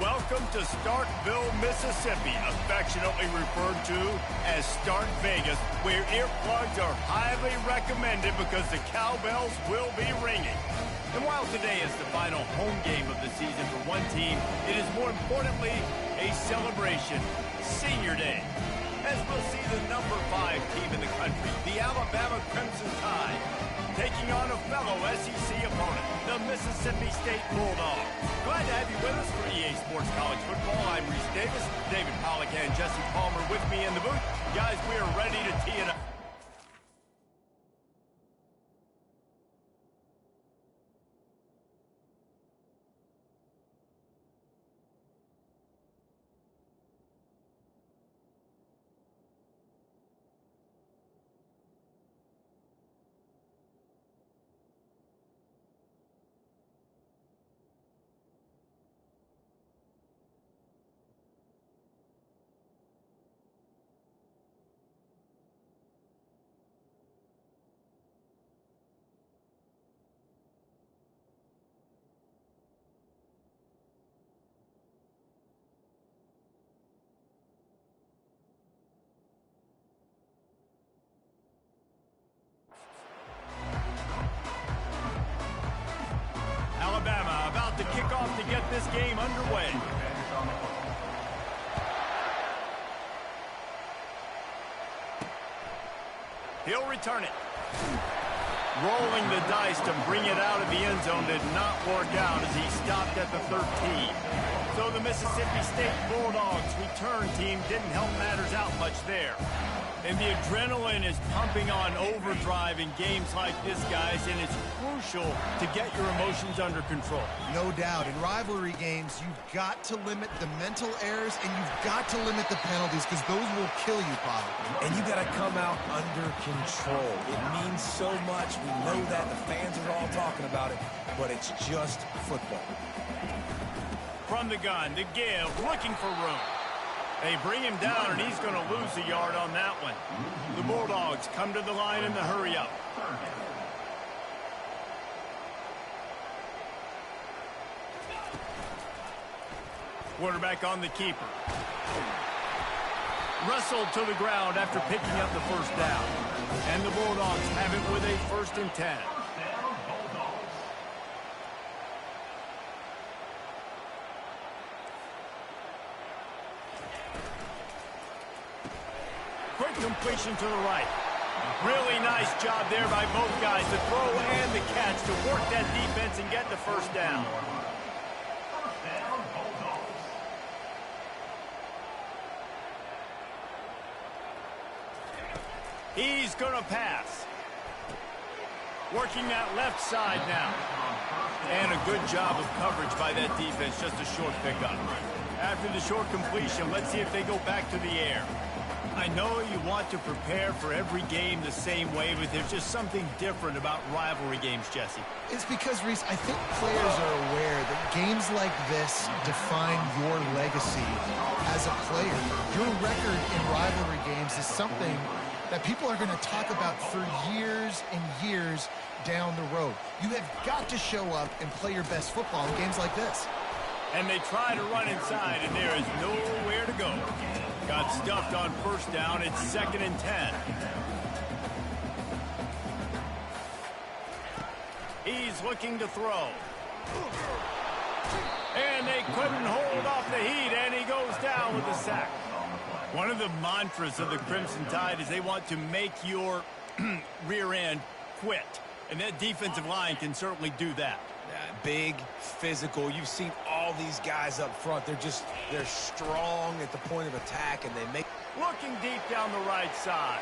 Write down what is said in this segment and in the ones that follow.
Welcome to Starkville, Mississippi, affectionately referred to as Stark Vegas, where earplugs are highly recommended because the cowbells will be ringing. And while today is the final home game of the season for one team, it is more importantly a celebration, Senior Day, as we'll see the number 5 team in the country, the Alabama Crimson Tide, taking on a fellow SEC opponent, the Mississippi State Bulldogs. Glad to have you with us for EA Sports College Football. I'm Reese Davis, David Pollack and Jesse Palmer with me in the booth. Guys, we are ready to tee it up. Alabama about to kick off to get this game underway. He'll return it. Rolling the dice to bring it out of the end zone did not work out as he stopped at the 13. So the Mississippi State Bulldogs return team didn't help matters out much there. And the adrenaline is pumping on overdrive in games like this, guys, and it's crucial to get your emotions under control. No doubt. In rivalry games, you've got to limit the mental errors, and you've got to limit the penalties, because those will kill you, probably. And you got to come out under control. It means so much. We know that. The fans are all talking about it, but it's just football. From the gun, the give, looking for room. They bring him down, and he's going to lose a yard on that one. The Bulldogs come to the line in the hurry-up. Quarterback on the keeper. Wrestled to the ground after picking up the first down. And the Bulldogs have it with a 1st and 10. Quick completion to the right. Really nice job there by both guys, the throw and the catch, to work that defense and get the first down. He's going to pass. Working that left side now. And a good job of coverage by that defense, just a short pickup. After the short completion, let's see if they go back to the air. I know you want to prepare for every game the same way, but there's just something different about rivalry games, Jesse. It's because, Reese, I think players are aware that games like this define your legacy as a player. Your record in rivalry games is something that people are going to talk about for years and years down the road. You have got to show up and play your best football in games like this. And they try to run inside, and there is nowhere to go. Got stuffed on first down. It's 2nd and 10. He's looking to throw. And they couldn't hold off the heat, and he goes down with a sack. One of the mantras of the Crimson Tide is they want to make your rear end quit. And that defensive line can certainly do that. Big, physical. You've seen all these guys up front. They're strong at the point of attack, and they make... Looking deep down the right side.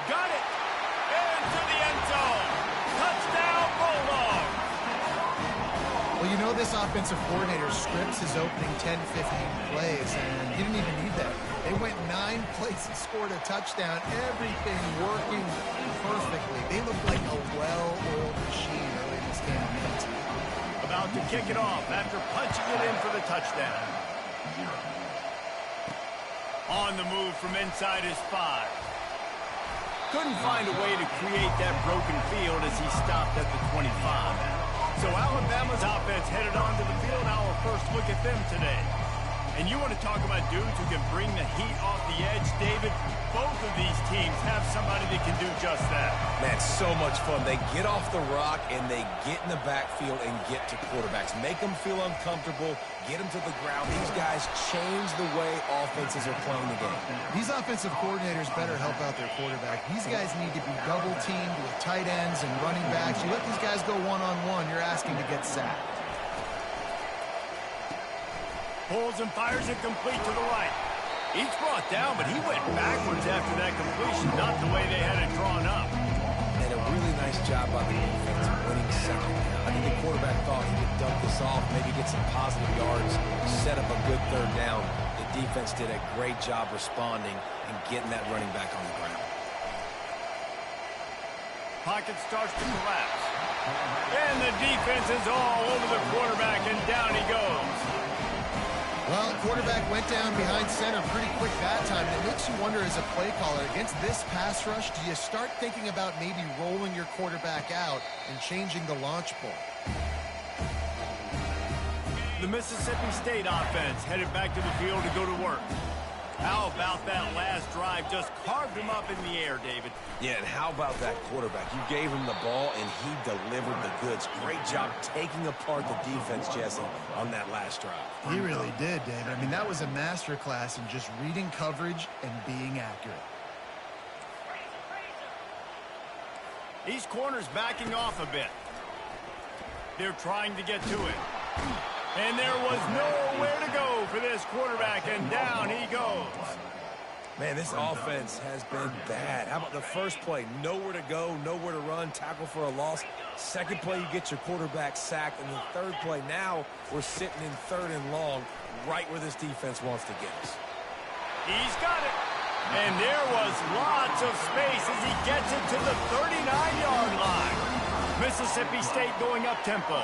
Got it! Into the end zone! Touchdown, Bulldogs! Well, you know this offensive coordinator scripts his opening 10, 15 plays, and he didn't even need that. They went 9 plays and scored a touchdown. Everything working perfectly. They look like a well-oiled machine early in this game. About to kick it off after punching it in for the touchdown. On the move from inside his 5. Couldn't find a way to create that broken field as he stopped at the 25. So Alabama's offense headed onto the field. Now a 1st look at them today. And you want to talk about dudes who can bring the heat off the edge, David? Both of these teams have somebody that can do just that. Man, so much fun. They get off the rock and they get in the backfield and get to quarterbacks. Make them feel uncomfortable, get them to the ground. These guys change the way offenses are playing the game. These offensive coordinators better help out their quarterback. These guys need to be double-teamed with tight ends and running backs. You let these guys go one-on-one, you're asking to get sacked. Pulls and fires it complete to the right. He's brought down, but he went backwards after that completion, not the way they had it drawn up. And a really nice job by the defense winning second down. I think the quarterback thought he could dump this off, maybe get some positive yards, set up a good third down. The defense did a great job responding and getting that running back on the ground. Pocket starts to collapse. And the defense is all over the quarterback, and down he goes. Well, quarterback went down behind center pretty quick that time, and it makes you wonder as a play caller, against this pass rush, do you start thinking about maybe rolling your quarterback out and changing the launch point? The Mississippi State offense headed back to the field to go to work. How about that last drive? Just carved him up in the air, David. Yeah, and how about that quarterback? You gave him the ball, and he delivered the goods. Great job taking apart the defense, Jesse, on that last drive. He really did, David. I mean, that was a masterclass in just reading coverage and being accurate. These corners backing off a bit. They're trying to get to it. And there was nowhere to go for this quarterback, and down he goes. Man, this offense has been bad. How about the first play? Nowhere to go, nowhere to run, tackle for a loss. Second play, you get your quarterback sacked. And the third play, now we're sitting in third and long, right where this defense wants to get us. He's got it. And there was lots of space as he gets it to the 39-yard line. Mississippi State going up-tempo.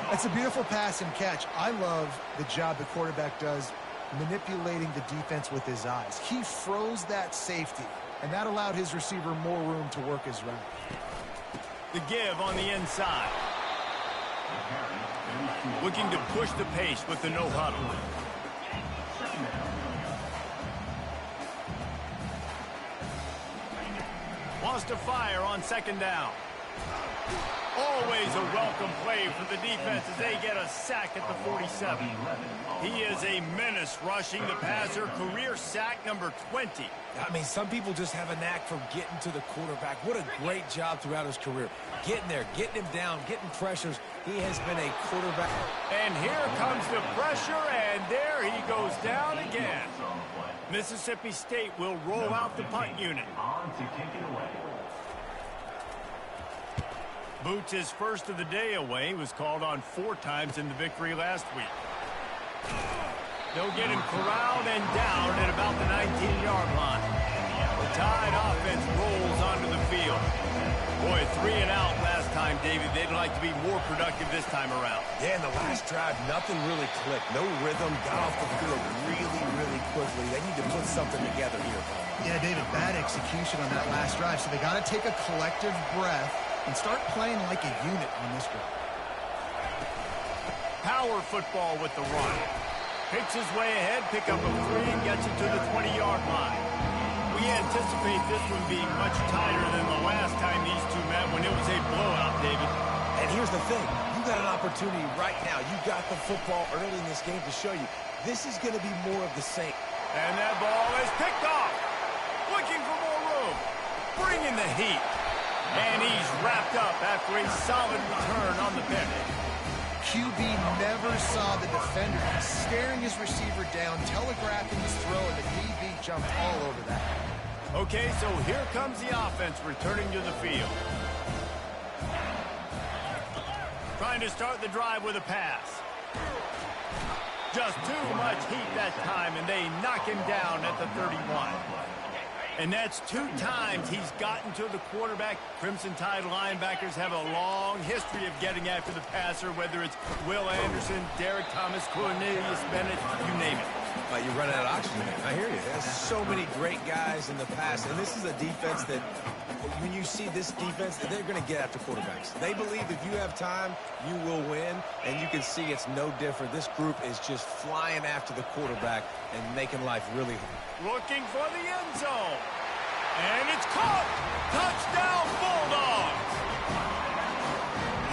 That's a beautiful pass and catch. I love the job the quarterback does manipulating the defense with his eyes. He froze that safety, and that allowed his receiver more room to work his route. The give on the inside. Looking to push the pace with the no huddle. Wants to fire on second down. Always a welcome play for the defense as they get a sack at the 47. He is a menace rushing the passer. Career sack number 20. I mean, some people just have a knack for getting to the quarterback. What a great job throughout his career. Getting there, getting him down, getting pressures. He has been a quarterback. And here comes the pressure, and there he goes down again. Mississippi State will roll out the punt unit. Boots' first of the day away was called on 4 times in the victory last week. They'll get him corralled and down at about the 19-yard line. The Tide offense rolls onto the field. Boy, 3 and out last time, David. They'd like to be more productive this time around. Yeah, in the last drive, nothing really clicked. No rhythm, got off the field really quickly. They need to put something together here, Paul. Yeah, David, bad execution on that last drive, so they got to take a collective breath and start playing like a unit on this one. Power football with the run. Picks his way ahead, pick up a 3, and gets it to the 20-yard line. We anticipate this one being much tighter than the last time these two met when it was a blowout, David. And here's the thing. You got an opportunity right now. You got the football early in this game to show you this is going to be more of the same. And that ball is picked off. Looking for more room. Bringing the heat. And he's wrapped up after a solid return on the pick. QB never saw the defender. He's staring his receiver down, telegraphing his throw, and the DB jumped all over that. Okay, so here comes the offense returning to the field. Trying to start the drive with a pass. Just too much heat that time, and they knock him down at the 31. And that's 2 times he's gotten to the quarterback. Crimson Tide linebackers have a long history of getting after the passer, whether it's Will Anderson, Derek Thomas, Cornelius Bennett, you name it. You're running out of oxygen. I hear you. There's so many great guys in the past, and this is a defense that, when you see this defense, they're going to get after quarterbacks. They believe if you have time, you will win, and you can see it's no different. This group is just flying after the quarterback and making life really hard. Looking for the end zone. And it's caught. Touchdown, Bulldogs.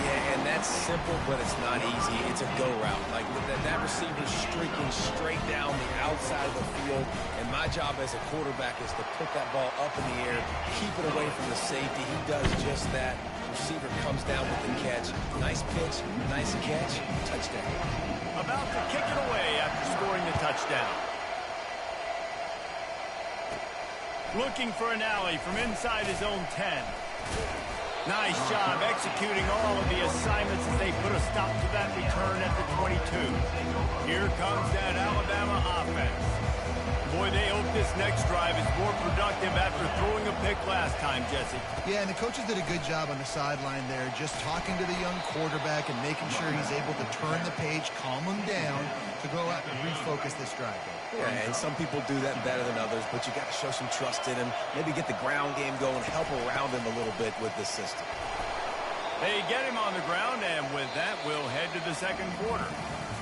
Yeah, and that's simple, but it's not easy. It's a go route. Like that receiver streaking straight down the outside of the field, and my job as a quarterback is to put that ball up in the air, keep it away from the safety. He does just that. Receiver comes down with the catch. Nice pitch, nice catch, touchdown. About to kick it away after scoring the touchdown. Looking for an alley from inside his own 10. Nice job executing all of the assignments as they put a stop to that return at the 22. Here comes that Alabama offense. Boy, they hope this next drive is more productive after throwing a pick last time, Jesse. Yeah, and the coaches did a good job on the sideline there, just talking to the young quarterback and making sure he's able to turn the page, calm him down to go out and refocus this drive. Yeah, and some people do that better than others, but you got to show some trust in him, maybe get the ground game going, help around him a little bit with this system. They get him on the ground, and with that, we'll head to the second quarter.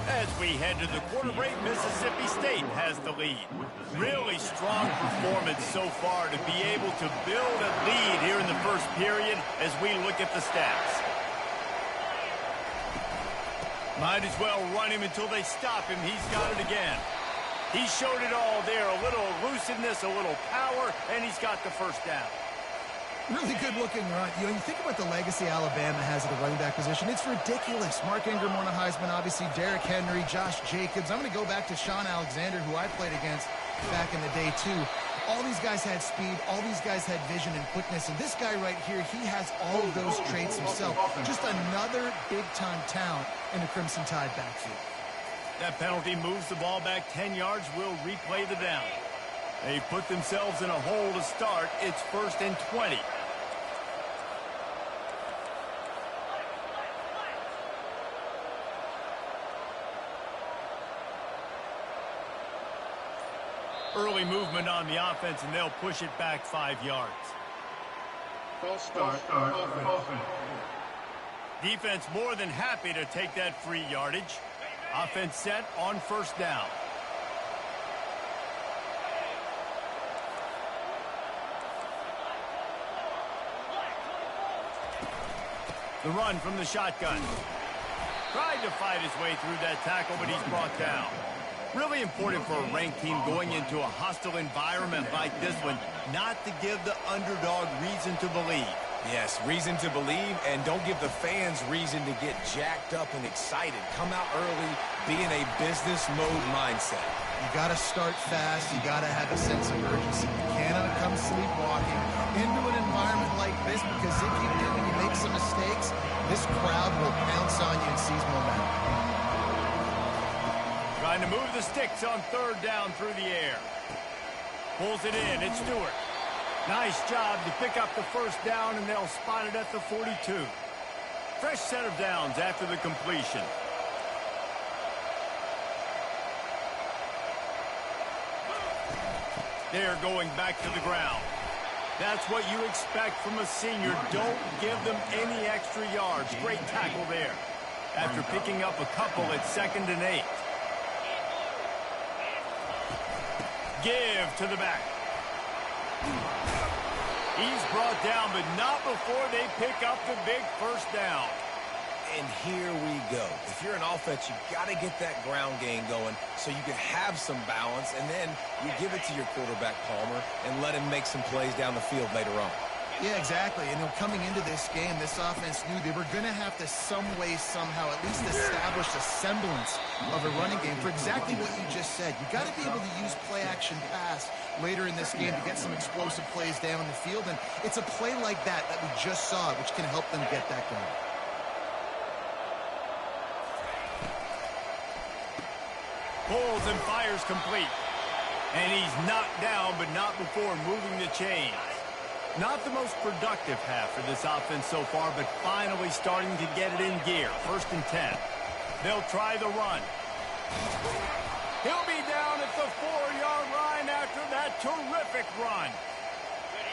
As we head to the quarter break, Mississippi State has the lead. Really strong performance so far to be able to build a lead here in the first period as we look at the stats. Might as well run him until they stop him. He's got it again. He showed it all there, a little elusiveness, a little power, and he's got the first down. Really good-looking run. You know, you think about the legacy Alabama has at the running back position. It's ridiculous. Mark Ingram won a Heisman, obviously. Derrick Henry, Josh Jacobs. I'm going to go back to Sean Alexander, who I played against back in the day, too. All these guys had speed. All these guys had vision and quickness. And this guy right here, he has all of those traits himself. Just another big-time talent in the Crimson Tide backfield. That penalty moves the ball back 10 yards. We'll replay the down. They put themselves in a hole to start. It's 1st and 20. Early movement on the offense, and they'll push it back 5 yards. False start. Offense. Defense more than happy to take that free yardage. Offense set on 1st down. The run from the shotgun. Tried to fight his way through that tackle, but he's brought down. Really important for a ranked team going into a hostile environment like this one, not to give the underdog reason to believe. Yes, reason to believe, and don't give the fans reason to get jacked up and excited. Come out early, be in a business mode mindset. You got to start fast. You got to have a sense of urgency. You cannot come sleepwalking into an environment like this, because if you do and you make some mistakes, this crowd will pounce on you and seize momentum. Trying to move the sticks on 3rd down through the air. Pulls it in. It's Stewart. Nice job to pick up the 1st down, and they'll spot it at the 42. Fresh set of downs after the completion. They're going back to the ground. That's what you expect from a senior. Don't give them any extra yards. Great tackle there. After picking up a couple at 2nd and 8. Give to the back. He's brought down, but not before they pick up the big 1st down. And here we go. If you're an offense, you got to get that ground game going so you can have some balance, and then you give it to your quarterback, Palmer, and let him make some plays down the field later on. Yeah, exactly. And coming into this game, this offense knew they were going to have to some way, somehow, at least establish a semblance of a running game for exactly what you just said. You got to be able to use play-action pass later in this game to get some explosive plays down the field. And it's a play like that we just saw, which can help them get that going. Pulls and fires complete. And he's knocked down, but not before moving the chains. Not the most productive half for this offense so far, but finally starting to get it in gear. 1st and 10. They'll try the run. He'll be down at the 4-yard line after that terrific run.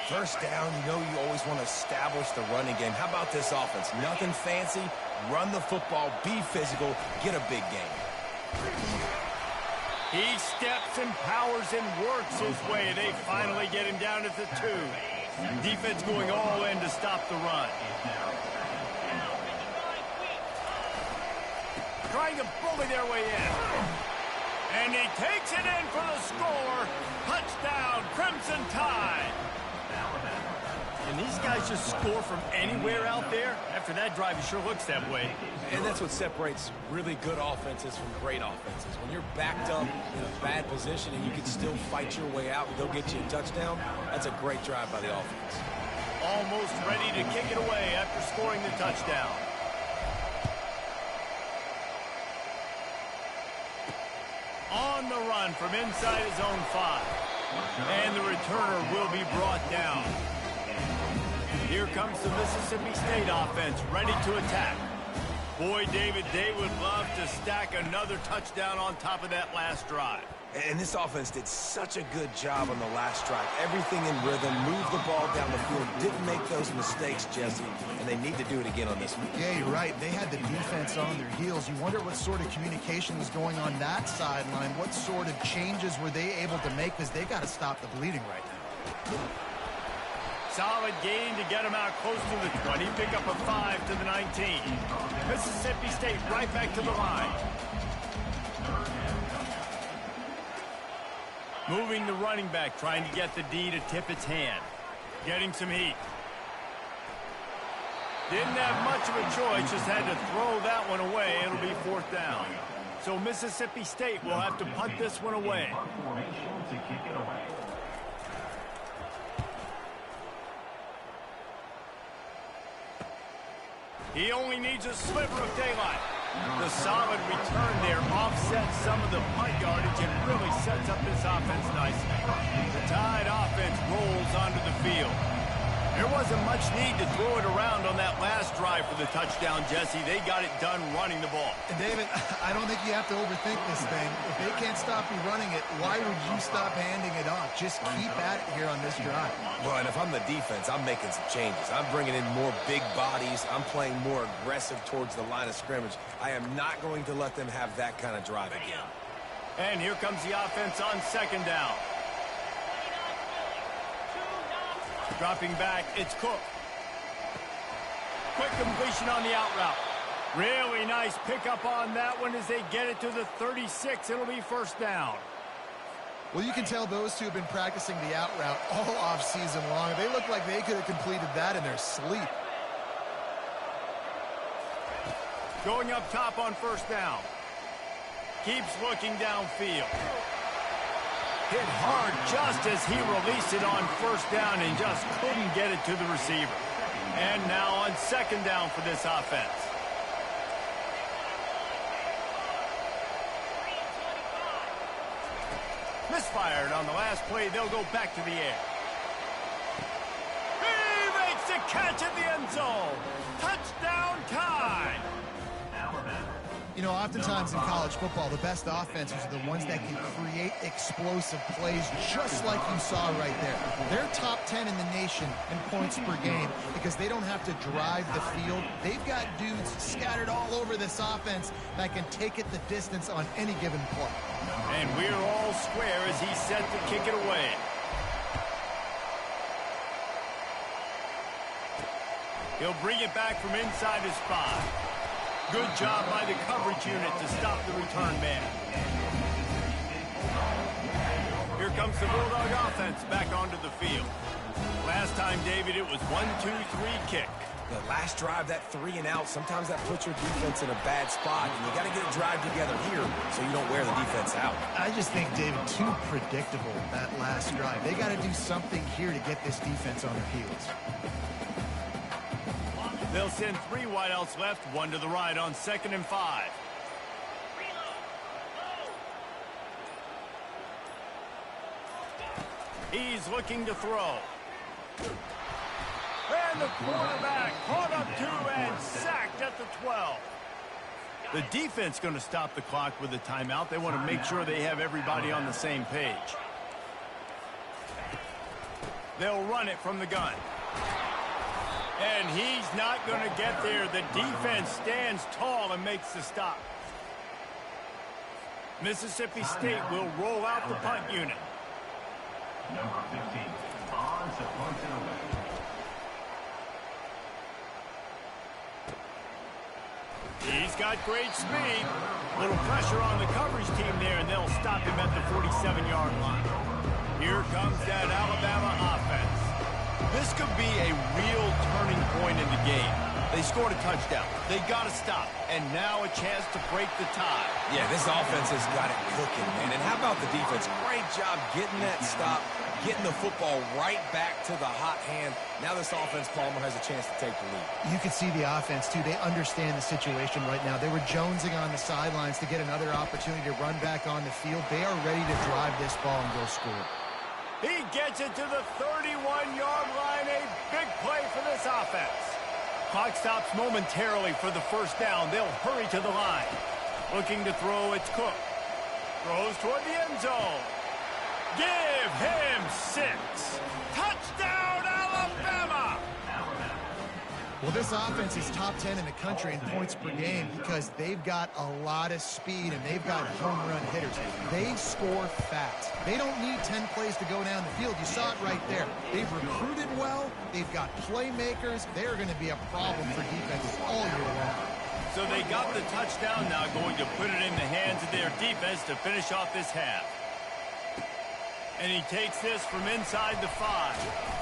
First down, you know you always want to establish the running game. How about this offense? Nothing fancy. Run the football, be physical, get a big gain. He steps and powers and works his way. They finally get him down at the 2. Defense going all in to stop the run. Trying to bully their way in. And he takes it in for the score. Touchdown, Crimson Tide. And these guys just score from anywhere out there. After that drive, it sure looks that way. And that's what separates really good offenses from great offenses. When you're backed up in a bad position and you can still fight your way out and go get you a touchdown, that's a great drive by the offense. Almost ready to kick it away after scoring the touchdown. On the run from inside his own 5. And the returner will be brought down. Here comes the Mississippi State offense, ready to attack. Boy, David, they would love to stack another touchdown on top of that last drive. And this offense did such a good job on the last drive. Everything in rhythm, moved the ball down the field, didn't make those mistakes, Jesse, and they need to do it again on this one. Yeah, you're right. They had the defense on their heels. You wonder what sort of communication was going on that sideline. What sort of changes were they able to make, because they got to stop the bleeding right now. Solid gain to get him out close to the 20. Pick up a 5 to the 19. Mississippi State right back to the line. Moving the running back, trying to get the D to tip its hand. Getting some heat. Didn't have much of a choice, just had to throw that one away. It'll be 4th down. So Mississippi State will have to punt this one away. He only needs a sliver of daylight. The solid return there offsets some of the punt yardage and really sets up this offense nicely. The Tide offense rolls onto the field. There wasn't much need to throw it around on that last drive for the touchdown, Jesse. They got it done running the ball. And David, I don't think you have to overthink this thing. If they can't stop you running it, why would you stop handing it off? Just keep at it here on this drive. Well, and if I'm the defense, I'm making some changes. I'm bringing in more big bodies. I'm playing more aggressive towards the line of scrimmage. I am not going to let them have that kind of drive again. And here comes the offense on 2nd down. Dropping back, it's Cook. Quick completion on the out route. Really nice pickup on that one as they get it to the 36. It'll be 1st down. Well, you can tell those two have been practicing the out route all off season long. They look like they could have completed that in their sleep. Going up top on 1st down. Keeps looking downfield. Hit hard just as he released it on 1st down and just couldn't get it to the receiver. And now on 2nd down for this offense. Misfired on the last play. They'll go back to the air. He makes the catch at the end zone. Touchdown Tide. You know, oftentimes in college football, the best offenses are the ones that can create explosive plays just like you saw right there. They're top 10 in the nation in points per game because they don't have to drive the field. They've got dudes scattered all over this offense that can take it the distance on any given play. And we're all square as he's set to kick it away. He'll bring it back from inside his 5. Good job by the coverage unit to stop the return man. Here comes the Bulldog offense back onto the field. Last time, David, it was 1-2-3 kick. The last drive, that 3 and out, sometimes that puts your defense in a bad spot, and you got to get a drive together here so you don't wear the defense out. I just think, David, too predictable, that last drive. They got to do something here to get this defense on their heels. They'll send 3 wideouts left, 1 to the right on 2nd and 5. He's looking to throw. And the quarterback caught up to and sacked at the 12. The defense going to stop the clock with a timeout. They want to make sure they have everybody on the same page. They'll run it from the gun. And he's not going to get there. The defense stands tall and makes the stop. Mississippi State will roll out the punt unit. Number 15, on to punt it away. He's got great speed. Little pressure on the coverage team there, and they'll stop him at the 47-yard line. Here comes that Alabama offense. This could be a real turning point in the game. They scored a touchdown. They got to stop. And now a chance to break the tie. Yeah, this offense has got it cooking, man. And how about the defense? Great job getting that stop, getting the football right back to the hot hand. Now this offense, Palmer, has a chance to take the lead. You can see the offense, too. They understand the situation right now. They were jonesing on the sidelines to get another opportunity to run back on the field. They are ready to drive this ball and go score. He gets it to the 31-yard line. A big play for this offense. Clock stops momentarily for the first down. They'll hurry to the line. Looking to throw, it's Cook. Throws toward the end zone. Give him 6. Touchdown, Alabama! Well, this offense is top 10 in the country in points per game because they've got a lot of speed and they've got home run hitters. They score fast. They don't need 10 plays to go down the field. You saw it right there. They've recruited well. They've got playmakers. They're going to be a problem for defenses all year long. So they got the touchdown, now going to put it in the hands of their defense to finish off this half. And he takes this from inside the 5.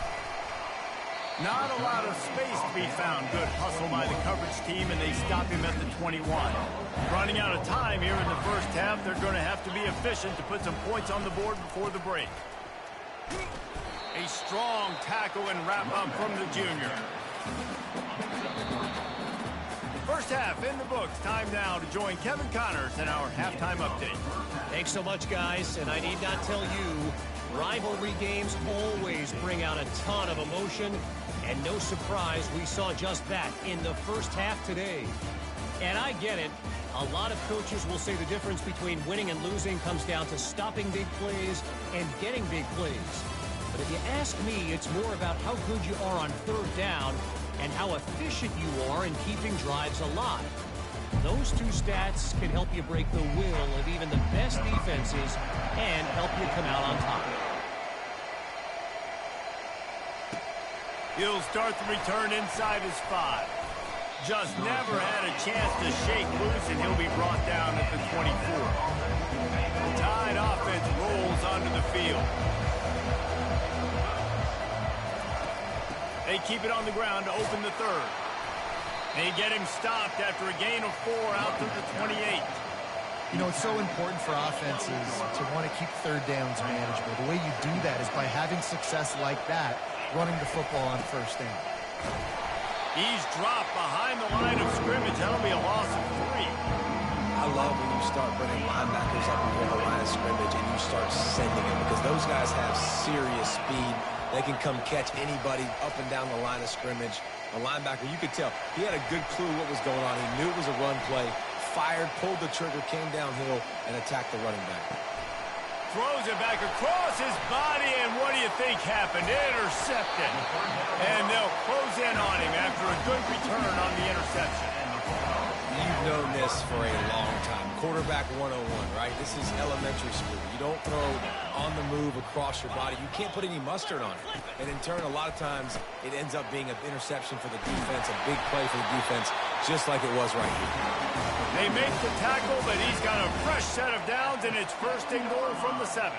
Not a lot of space to be found. Good hustle by the coverage team, and they stop him at the 21. Running out of time here in the first half, they're going to have to be efficient to put some points on the board before the break. A strong tackle and wrap-up from the junior. First half in the books. Time now to join Kevin Connors in our halftime update. Thanks so much, guys, and I need not tell you, rivalry games always bring out a ton of emotion, and no surprise we saw just that in the first half today. And I get it. A lot of coaches will say the difference between winning and losing comes down to stopping big plays and getting big plays. But if you ask me, it's more about how good you are on third down and how efficient you are in keeping drives alive. Those two stats can help you break the will of even the best defenses and help you come out on top. He'll start the return inside his 5. Just never had a chance to shake loose, and he'll be brought down at the 24. The Tide offense rolls onto the field. They keep it on the ground to open the third. They get him stopped after a gain of 4 out to the 28. You know, it's so important for offenses to want to keep third downs manageable. The way you do that is by having success like that, running the football on first down. He's dropped behind the line of scrimmage. That'll be a loss of 3. I love when you start bringing linebackers up near the line of scrimmage and you start sending them because those guys have serious speed. They can come catch anybody up and down the line of scrimmage. The linebacker, you could tell, he had a good clue what was going on. He knew it was a run play, fired, pulled the trigger, came downhill, and attacked the running back. Throws it back across his body, and what do you think happened? Intercepted. And they'll close in on him after a good return on the interception. You've known this for a long time. Quarterback 101, right? This is elementary school. You don't throw on the move across your body. You can't put any mustard on it. And in turn, a lot of times, it ends up being an interception for the defense, a big play for the defense, just like it was right here. They make the tackle, but he's got a fresh set of downs, and it's first and goal from the 7.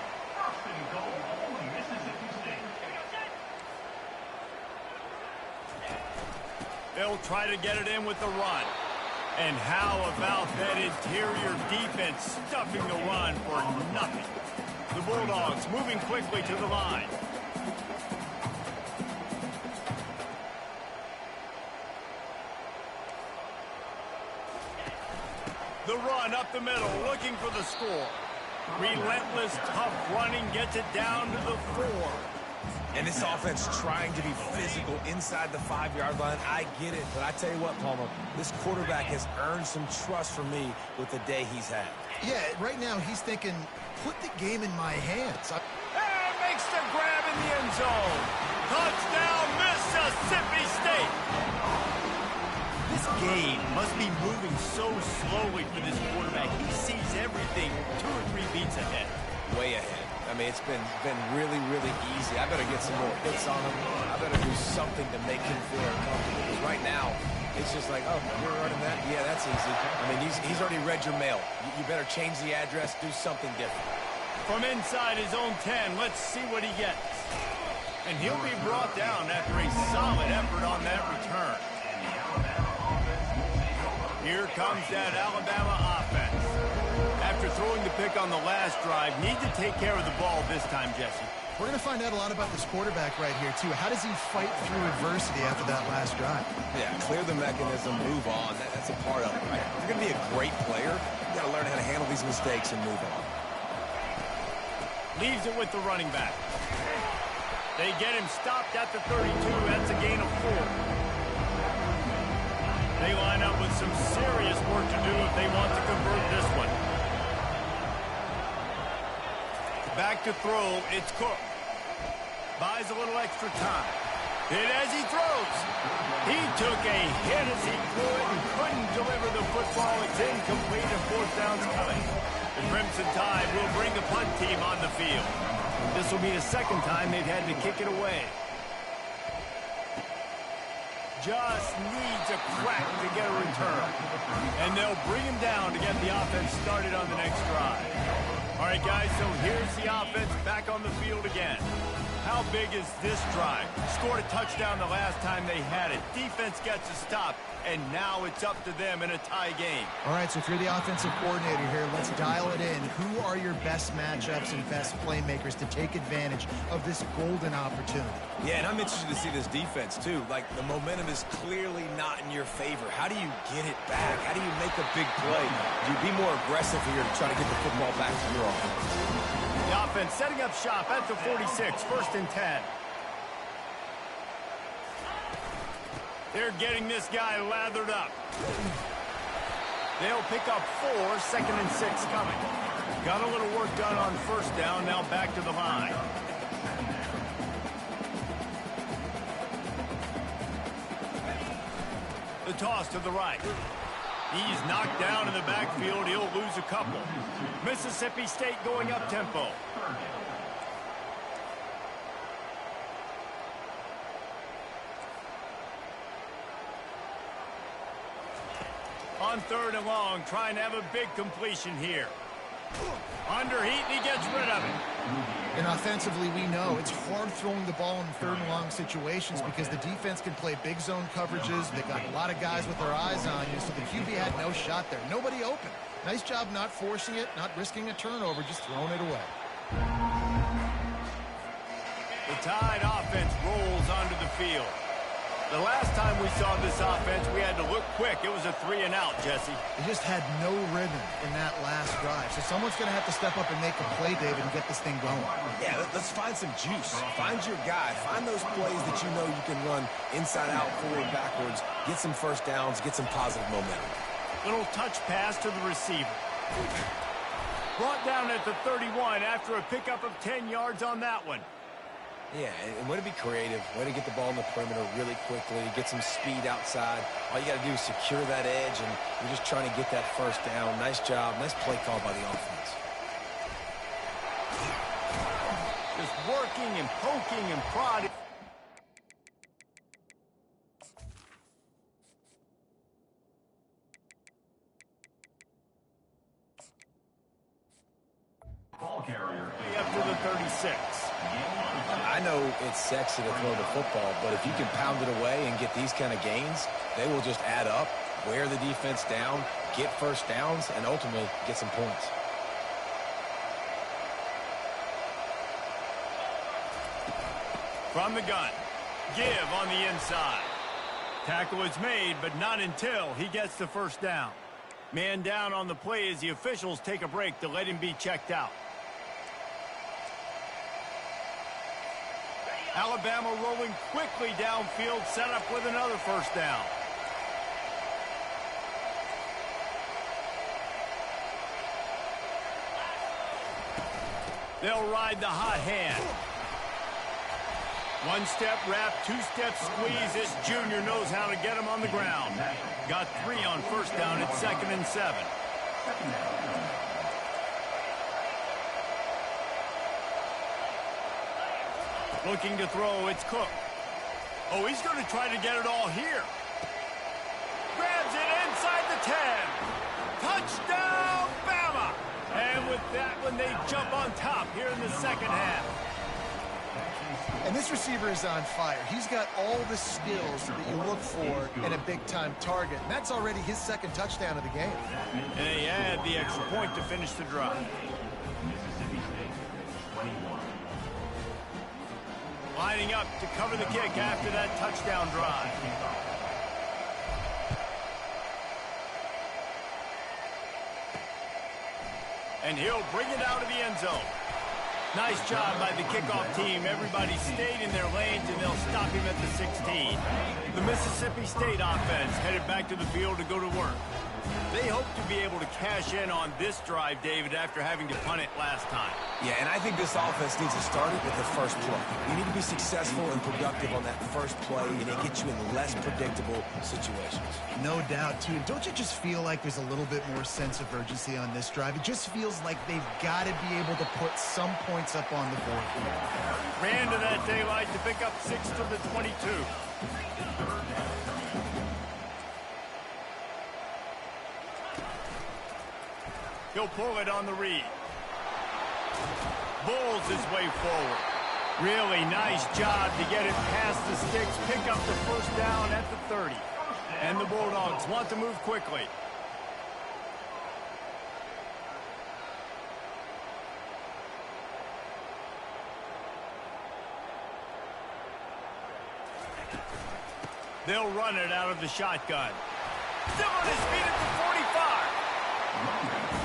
They'll try to get it in with the run. And how about that interior defense stuffing the run for nothing? The Bulldogs moving quickly to the line. The run up the middle, looking for the score. Relentless, tough running gets it down to the 4. And this offense trying to be physical inside the 5-yard line. I get it, but I tell you what, Palmer, this quarterback has earned some trust from me with the day he's had. Yeah, right now he's thinking, put the game in my hands. And makes the grab in the end zone. Touchdown, Mississippi State. This game must be moving so slowly for this quarterback. He sees everything 2 or 3 beats ahead. Way ahead. I mean, it's been really, really easy. I better get some more hits on him. I better do something to make him feel uncomfortable. Because right now, it's just like, oh, you're running that? Yeah, that's easy. I mean, he's already read your mail. You better change the address, do something different. From inside his own 10, let's see what he gets. And he'll be brought down after a solid effort on that return. Here comes that Alabama offense. After throwing the pick on the last drive, need to take care of the ball this time, Jesse. We're going to find out a lot about this quarterback right here, too. How does he fight through adversity after that last drive? Yeah, clear the mechanism, move on. That's a part of it, right? If you're going to be a great player, you got to learn how to handle these mistakes and move on. Leaves it with the running back. They get him stopped at the 32. That's a gain of 4. They line up with some serious work to do if they want to convert this one. Back to throw, it's Cook. Buys a little extra time. Hit as he throws. He took a hit as he threw it and couldn't deliver the football. It's incomplete and 4th down's coming. The Crimson Tide will bring the punt team on the field. This will be the 2nd time they've had to kick it away. Just needs a crack to get a return. And they'll bring him down to get the offense started on the next drive. All right, guys, so here's the offense back on the field again. How big is this drive? Scored a touchdown the last time they had it. Defense gets a stop, and now it's up to them in a tie game. All right, so if you're the offensive coordinator here, let's dial it in. Who are your best matchups and best playmakers to take advantage of this golden opportunity? Yeah, and I'm interested to see this defense, too. Like, the momentum is clearly not in your favor. How do you get it back? How do you make a big play? Do you be more aggressive here to try to get the football back to your offense? The offense setting up shop at the 46, 1st and 10. They're getting this guy lathered up. They'll pick up 4, 2nd and 6 coming. Got a little work done on 1st down, now back to the line. The toss to the right. He's knocked down in the backfield. He'll lose a couple. Mississippi State going up tempo. On 3rd and long, trying to have a big completion here. Under heat, and he gets rid of it. And offensively, we know it's hard throwing the ball in 3rd and long situations because the defense can play big zone coverages. They've got a lot of guys with their eyes on you, so the QB had no shot there. Nobody open. Nice job not forcing it, not risking a turnover, just throwing it away. The Tide offense rolls onto the field. The last time we saw this offense, we had to look quick. It was a 3-and-out, Jesse. They just had no rhythm in that last drive. So someone's going to have to step up and make a play, David, and get this thing going. Yeah, let's find some juice. Find your guy. Find those plays that you know you can run inside out, forward, backwards. Get some 1st downs. Get some positive momentum. Little touch pass to the receiver. Brought down at the 31 after a pickup of 10 yards on that one. Yeah, and way to be creative, way to get the ball in the perimeter really quickly, get some speed outside. All you got to do is secure that edge, and you're just trying to get that 1st down. Nice job. Nice play call by the offense. Just working and poking and prodding. Ball carrier. Up to the 36. I know it's sexy to throw the football, but if you can pound it away and get these kind of gains, they will just add up, wear the defense down, get 1st downs, and ultimately get some points. From the gun. Give on the inside. Tackle is made, but not until he gets the 1st down. Man down on the play as the officials take a break to let him be checked out. Alabama rolling quickly downfield, set up with another first down. They'll ride the hot hand. One-step wrap, two-step squeeze. This junior knows how to get him on the ground. Got 3 on first down at 2nd and 7. Looking to throw, it's Cook. Oh, he's going to try to get it all here. Grabs it inside the 10. Touchdown, Bama! And with that one, they jump on top here in the second half. And this receiver is on fire. He's got all the skills that you look for in a big-time target. And that's already his 2nd touchdown of the game. And they add the extra point to finish the drive. Mississippi State, 21. Lining up to cover the kick after that touchdown drive. And he'll bring it out of the end zone. Nice job by the kickoff team. Everybody stayed in their lanes, and they'll stop him at the 16. The Mississippi State offense headed back to the field to go to work. They hope to be able to cash in on this drive, David, after having to punt it last time. Yeah, and I think this offense needs to start it with the first play. You need to be successful and productive on that first play, and it gets you in less predictable situations. No doubt, too. Don't you just feel like there's a little bit more sense of urgency on this drive? It just feels like they've got to be able to put some points up on the board. Ran to that daylight to pick up 6 to the 22. He'll pull it on the read. Bulls his way forward. Really nice job to get it past the sticks, pick up the first down at the 30. And the Bulldogs want to move quickly. They'll run it out of the shotgun. Still on his feet at the 45.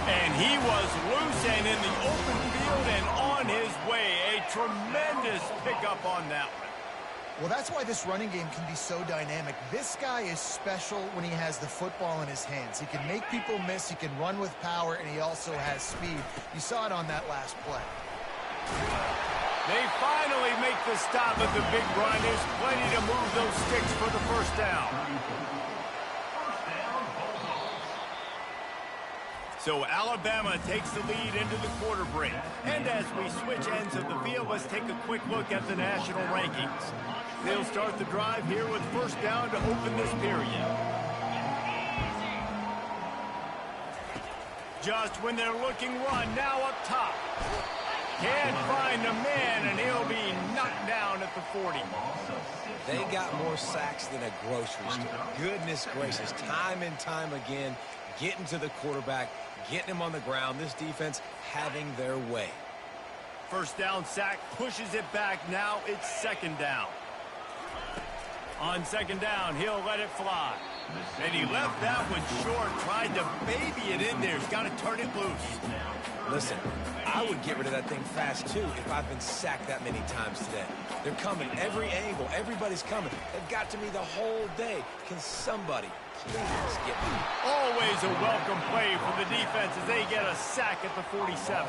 And he was loose and in the open field and on his way. A tremendous pickup on that one. Well, that's why this running game can be so dynamic. This guy is special when he has the football in his hands. He can make people miss, he can run with power, and he also has speed. You saw it on that last play. They finally make the stop at the big run. There's plenty to move those sticks for the first down. So Alabama takes the lead into the quarter break. And as we switch ends of the field, let's take a quick look at the national rankings. They'll start the drive here with first down to open this period. Just when they're looking run, now up top. Can't find a man, and he'll be knocked down at the 40. They got more sacks than a grocery store. Goodness gracious, time and time again, getting to the quarterback, getting him on the ground. This defense having their way. First down sack, pushes it back. Now it's second down. On second down, he'll let it fly. And he left that one short, tried to baby it in there. He's got to turn it loose. Listen, I would get rid of that thing fast, too, if I've been sacked that many times today. They're coming every angle. Everybody's coming. They've got to me the whole day. Can somebody please get me? Always a welcome play for the defense as they get a sack at the 47.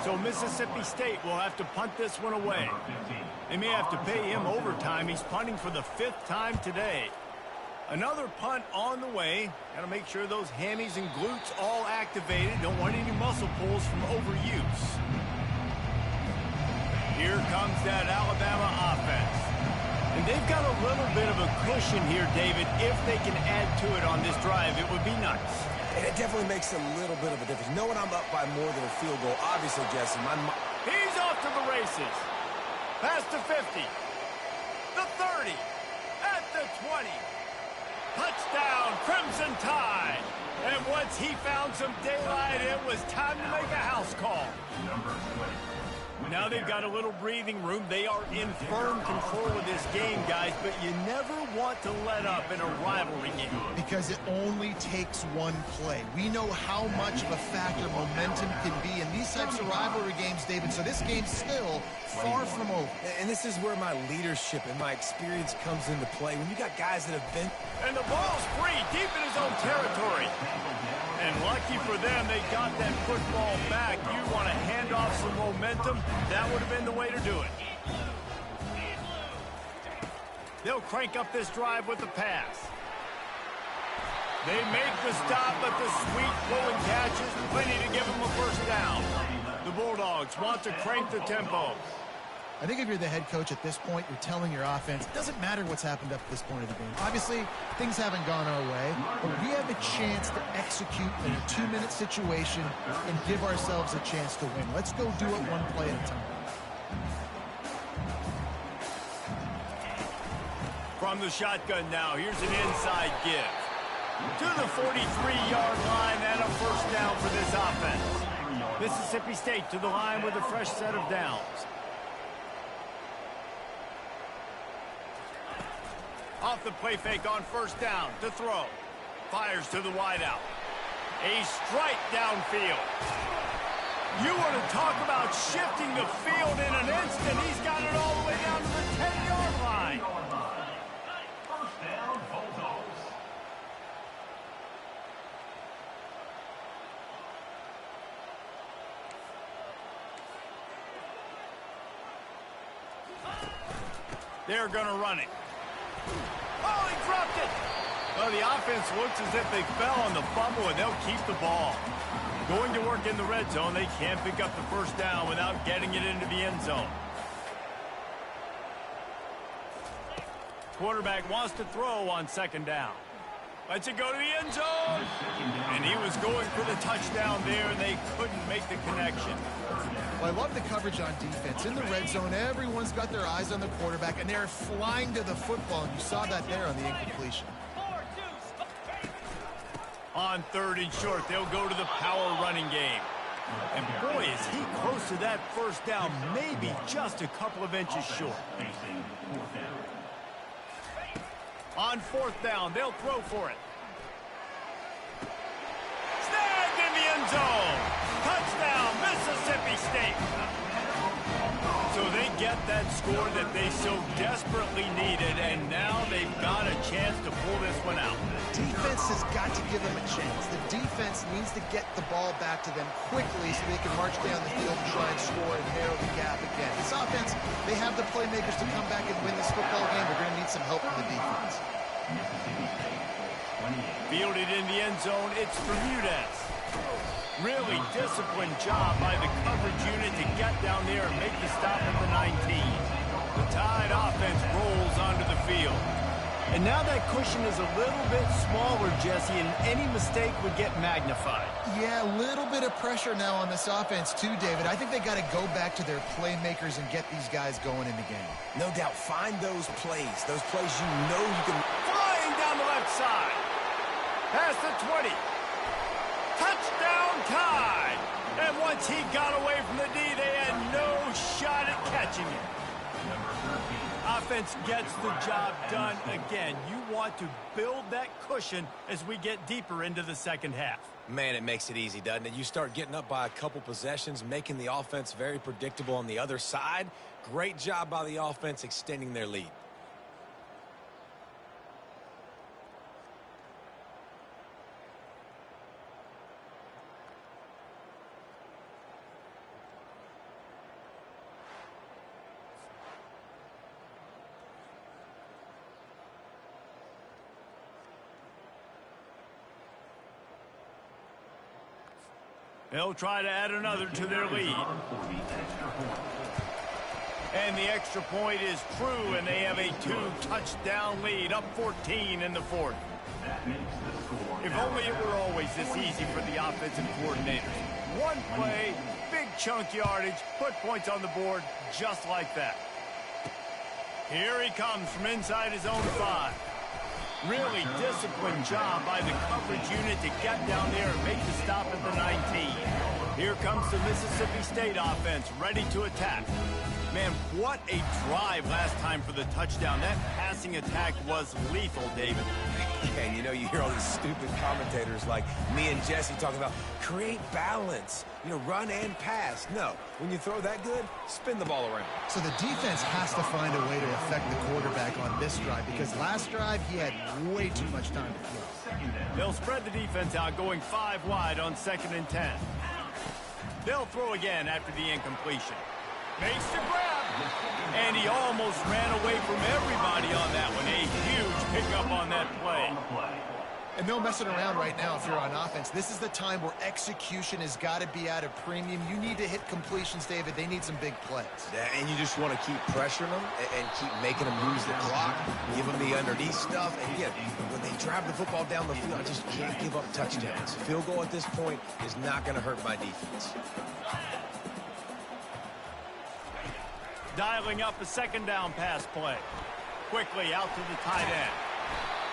So Mississippi State will have to punt this one away. They may have to pay him overtime. He's punting for the 5th time today. Another punt on the way. Got to make sure those hammies and glutes all activated. Don't want any muscle pulls from overuse. Here comes that Alabama offense. And they've got a little bit of a cushion here, David. If they can add to it on this drive, it would be nice. And it definitely makes a little bit of a difference. Knowing I'm up by more than a field goal, obviously, Jesse, He's off to the races. Past the 50. The 30. At the 20. Touchdown, Crimson Tide. And once he found some daylight, it was time to make a house call. Now they've got a little breathing room. They are in firm control of this game, guys, but you never want to let up in a rivalry game. Because it only takes one play. We know how much of a factor momentum can be in these types of rivalry games, David, so this game's still far from over. And this is where my leadership and my experience comes into play. When you got guys that have been... And the ball's free, deep in his own territory. And lucky for them, they got that football back. You want to hand off some momentum, that would have been the way to do it. They'll crank up this drive with the pass. They make the stop, but the sweet pulling catches, plenty to give them a first down. The Bulldogs want to crank the tempo. I think if you're the head coach at this point, you're telling your offense, it doesn't matter what's happened up to this point of the game. Obviously, things haven't gone our way, but we have a chance to execute in a 2-minute situation and give ourselves a chance to win. Let's go do it one play at a time. From the shotgun now, here's an inside give. To the 43-yard line and a first down for this offense. Mississippi State to the line with a fresh set of downs. Off the play fake on first down to throw. Fires to the wideout. A strike downfield. You want to talk about shifting the field in an instant. He's got it all the way down to the 10-yard line. First down, Bulldogs. They're going to run it. Oh, he dropped it. Well, the offense looks as if they fell on the fumble, and they'll keep the ball. Going to work in the red zone. They can't pick up the first down without getting it into the end zone. Quarterback wants to throw on second down. Lets it go to the end zone. And he was going for the touchdown there, and they couldn't make the connection. Well, I love the coverage on defense. In the red zone, everyone's got their eyes on the quarterback, and they're flying to the football, and you saw that there on the incompletion. On third and short, they'll go to the power running game. And boy, is he close to that first down, maybe just a couple of inches short. On fourth down, they'll throw for it. Snagged in the end zone. Touchdown, Mississippi State. So they get that score that they so desperately needed, and now they've got a chance to pull this one out. Defense has got to give them a chance. The defense needs to get the ball back to them quickly so they can march down the field and try and score and narrow the gap again. This offense, they have the playmakers to come back and win this football game. They're going to need some help from the defense. Fielded in the end zone, it's Bermudez. Really disciplined job by the coverage unit to get down there and make the stop at the 19. The Tide offense rolls onto the field. And now that cushion is a little bit smaller, Jesse, and any mistake would get magnified. Yeah, a little bit of pressure now on this offense too, David. I think they got to go back to their playmakers and get these guys going in the game. No doubt, find those plays you know you can... Flying down the left side. Past the 20. Touchdown Tide! And once he got away from the D, they had no shot at catching it. Offense gets the job done again. You want to build that cushion as we get deeper into the second half. Man, it makes it easy, doesn't it? You start getting up by a couple possessions, making the offense very predictable on the other side. Great job by the offense extending their lead. They'll try to add another to their lead. And the extra point is true, and they have a 2-touchdown lead, up 14 in the fourth. If only it were always this easy for the offensive coordinators. One play, big chunk yardage, put points on the board just like that. Here he comes from inside his own 5. Really disciplined job by the coverage unit to get down there and make the stop at the 19. Here comes the Mississippi State offense ready to attack. Man, what a drive last time for the touchdown. That passing attack was lethal, David. And you know, you hear all these stupid commentators like me and Jesse talking about create balance, you know, run and pass. No, when you throw that good, spin the ball around. So the defense has to find a way to affect the quarterback on this drive, because last drive he had way too much time to throw. They'll spread the defense out, going 5 wide on 2nd and 10. They'll throw again after the incompletion. Makes the grab, and he almost ran away from everybody on that one. A huge pickup on that play. And no messing around right now if you're on offense. This is the time where execution has got to be at a premium. You need to hit completions, David. They need some big plays. Yeah, and you just want to keep pressuring them and keep making them use the clock, give them the underneath stuff. And again, when they drive the football down the field, I just can't give up touchdowns. Field goal at this point is not going to hurt my defense. Dialing up a 2nd down pass play. Quickly out to the tight end.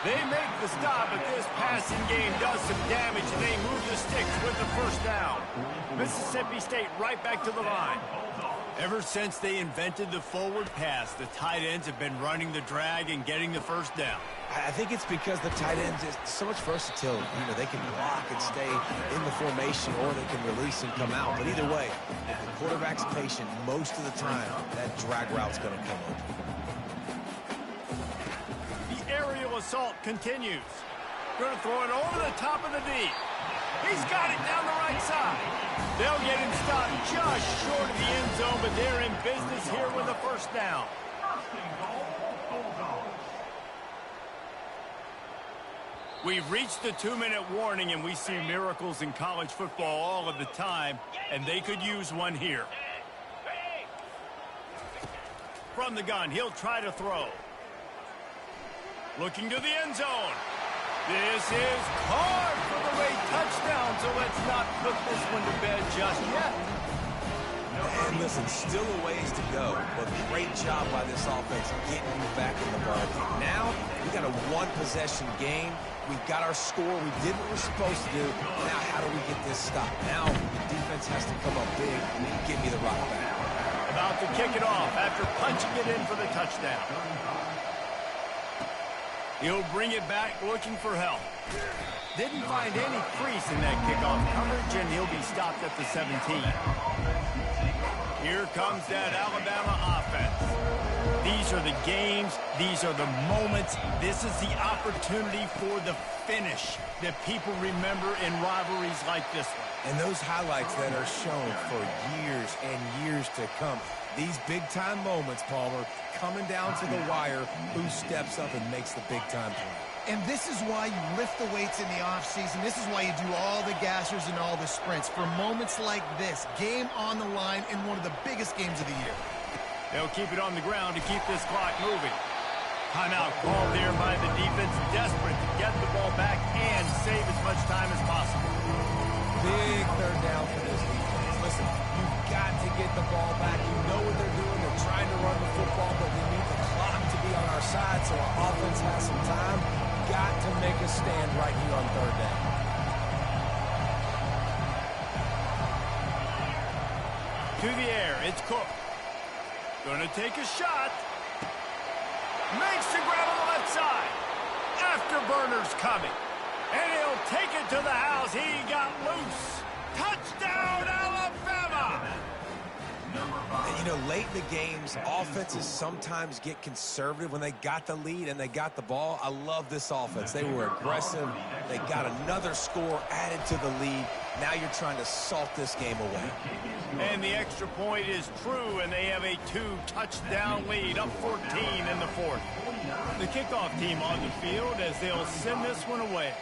They make the stop, but this passing game does some damage, and they move the sticks with the 1st down. Mississippi State right back to the line. Ever since they invented the forward pass, the tight ends have been running the drag and getting the 1st down. I think it's because the tight ends is so much versatility. You know, they can block and stay in the formation, or they can release and come out. But either way, if the quarterback's patient, most of the time, that drag route's going to come open. The aerial assault continues. Going to throw it over the top of the D. He's got it down the right side. They'll get him stopped just short of the end zone, but they're in business here with the 1st down. We've reached the 2-minute warning, and we see miracles in college football all of the time, and they could use one here. From the gun, he'll try to throw. Looking to the end zone. This is caught for the late touchdown, so let's not put this one to bed just yet. And listen, still a ways to go, but great job by this offense getting you back in the ballgame. Now, we got a 1-possession game. We've got our score. We did what we're supposed to do. Now, how do we get this stopped? Now, the defense has to come up big and give me the rock back. About to kick it off after punching it in for the touchdown. He'll bring it back looking for help. Didn't find any crease in that kickoff coverage, and he'll be stopped at the 17. Here comes that Alabama offense. These are the games. These are the moments. This is the opportunity for the finish that people remember in rivalries like this one. And those highlights that are shown for years and years to come. These big-time moments, Palmer, coming down to the wire, who steps up and makes the big-time play. And this is why you lift the weights in the offseason. This is why you do all the gassers and all the sprints. For moments like this, game on the line in one of the biggest games of the year. They'll keep it on the ground to keep this clock moving. Timeout called there by the defense, desperate to get the ball back and save as much time as possible. Big 3rd down for this defense. Listen, you've got to get the ball back. You know what they're doing. They're trying to run the football, but they need the clock to be on our side so our offense has some time. Got to make a stand right here on 3rd down. To the air, it's Cook. Gonna take a shot. Makes the grab on the left side. Afterburner's coming. And he'll take it to the house. He got loose. Touchdown, Alabama! And, you know, late in the games, offenses sometimes get conservative when they got the lead and they got the ball. I love this offense. They were aggressive. They got another score added to the lead. Now you're trying to salt this game away. And the extra point is true, and they have a 2-touchdown lead, up 14 in the 4th. The kickoff team on the field as they'll send this one away.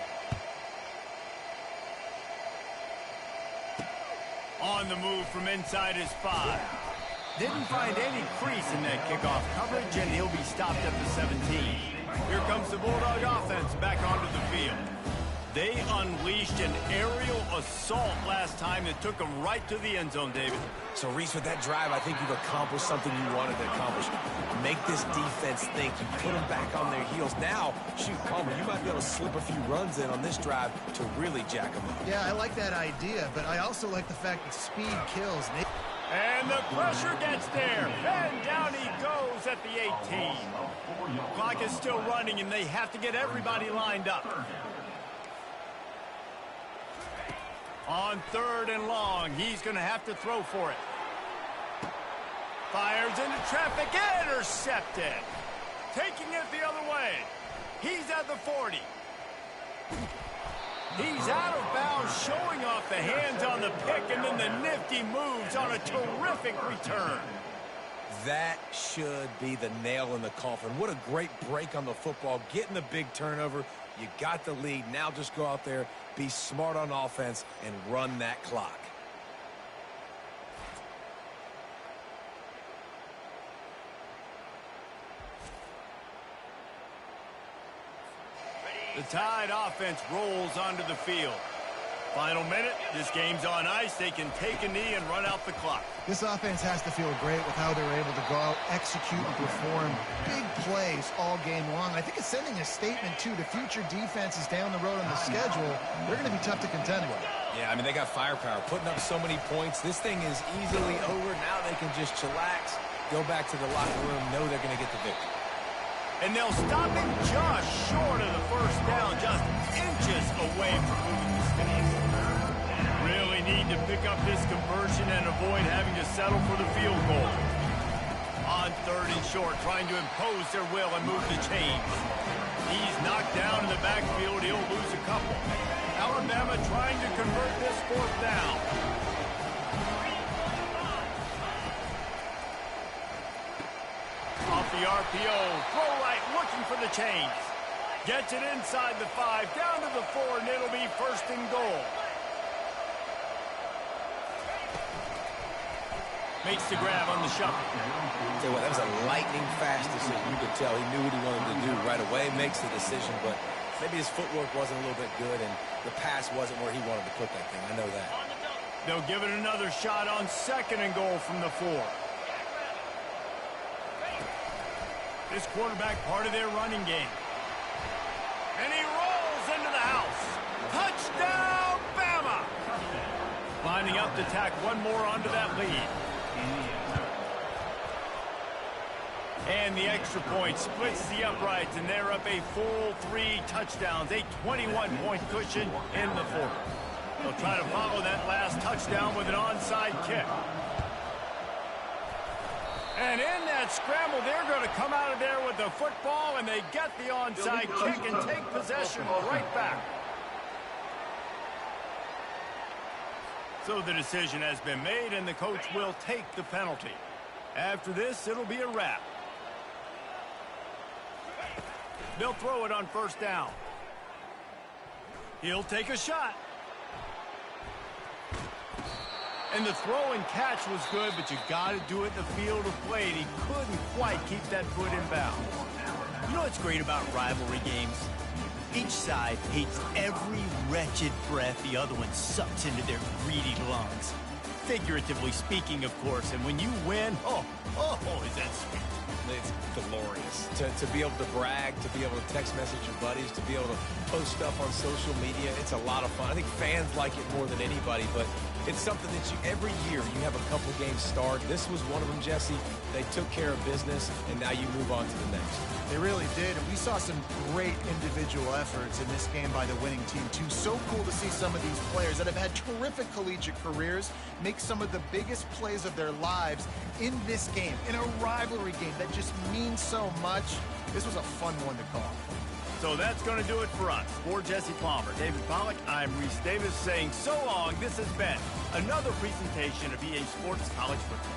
On the move from inside his 5. Didn't find any crease in that kickoff coverage, and he'll be stopped at the 17. Here comes the Bulldog offense back onto the field. They unleashed an aerial assault last time that took them right to the end zone, David. So, Reese, with that drive, I think you've accomplished something you wanted to accomplish. Make this defense think. You put them back on their heels. Now, shoot, Palmer, you might be able to slip a few runs in on this drive to really jack them up. Yeah, I like that idea, but I also like the fact that speed kills. And the pressure gets there. And down he goes at the 18. Clock is still running, and they have to get everybody lined up. On 3rd and long, he's going to have to throw for it. Fires into traffic, intercepted. Taking it the other way. He's at the 40. He's out of bounds, showing off the hands on the pick, and then the nifty moves on a terrific return. That should be the nail in the coffin. What a great break on the football. Getting the big turnover. You got the lead. Now just go out there, be smart on offense, and run that clock. The Tide offense rolls onto the field. Final minute, this game's on ice. They can take a knee and run out the clock. This offense has to feel great with how they're able to go out, execute, and perform big plays all game long. I think it's sending a statement, too, to future defenses down the road on the schedule. They're going to be tough to contend with. Yeah, I mean, they got firepower, putting up so many points. This thing is easily over. Now they can just chillax, go back to the locker room, know they're going to get the victory. And they'll stop him just short of the first down, just inches away from moving the sticks. Really need to pick up this conversion and avoid having to settle for the field goal. On 3rd and short, trying to impose their will and move the chains. He's knocked down in the backfield. He'll lose a couple. Alabama trying to convert this 4th down. Off the RPO, throw right, looking for the chains. Gets it inside the 5, down to the 4, and it'll be 1st and goal. Makes the grab on the shuffle. Tell you what, that was a lightning-fast decision. You could tell he knew what he wanted to do right away, makes the decision, but maybe his footwork wasn't a little bit good, and the pass wasn't where he wanted to put that thing. I know that. They'll give it another shot on 2nd and goal from the 4. This quarterback part of their running game. And he rolls into the house. Touchdown, Bama! Lining up to tack one more onto that lead. And the extra point splits the uprights, and they're up a full 3 touchdowns, a 21-point cushion in the 4th. They'll try to follow that last touchdown with an onside kick. And in that scramble, they're going to come out of there with the football, and they get the onside kick and take possession right back. So the decision has been made, and the coach will take the penalty. After this, it'll be a wrap. They'll throw it on 1st down. He'll take a shot. And the throw and catch was good, but you got to do it in the field of play, and he couldn't quite keep that foot in bounds. You know what's great about rivalry games? Each side hates every wretched breath the other one sucks into their greedy lungs. Figuratively speaking, of course, and when you win, oh, is that sweet. It's glorious. To be able to brag, to be able to text message your buddies, to be able to post stuff on social media, it's a lot of fun. I think fans like it more than anybody, but it's something that every year you have a couple games start. This was one of them, Jesse. They took care of business, and now you move on to the next. They really did, and we saw some great individual efforts in this game by the winning team, too. So cool to see some of these players that have had terrific collegiate careers make some of the biggest plays of their lives in this game, in a rivalry game that just means so much. This was a fun one to call. So that's going to do it for us. For Jesse Palmer, David Pollack, I'm Reese Davis saying so long. This has been another presentation of EA Sports College Football.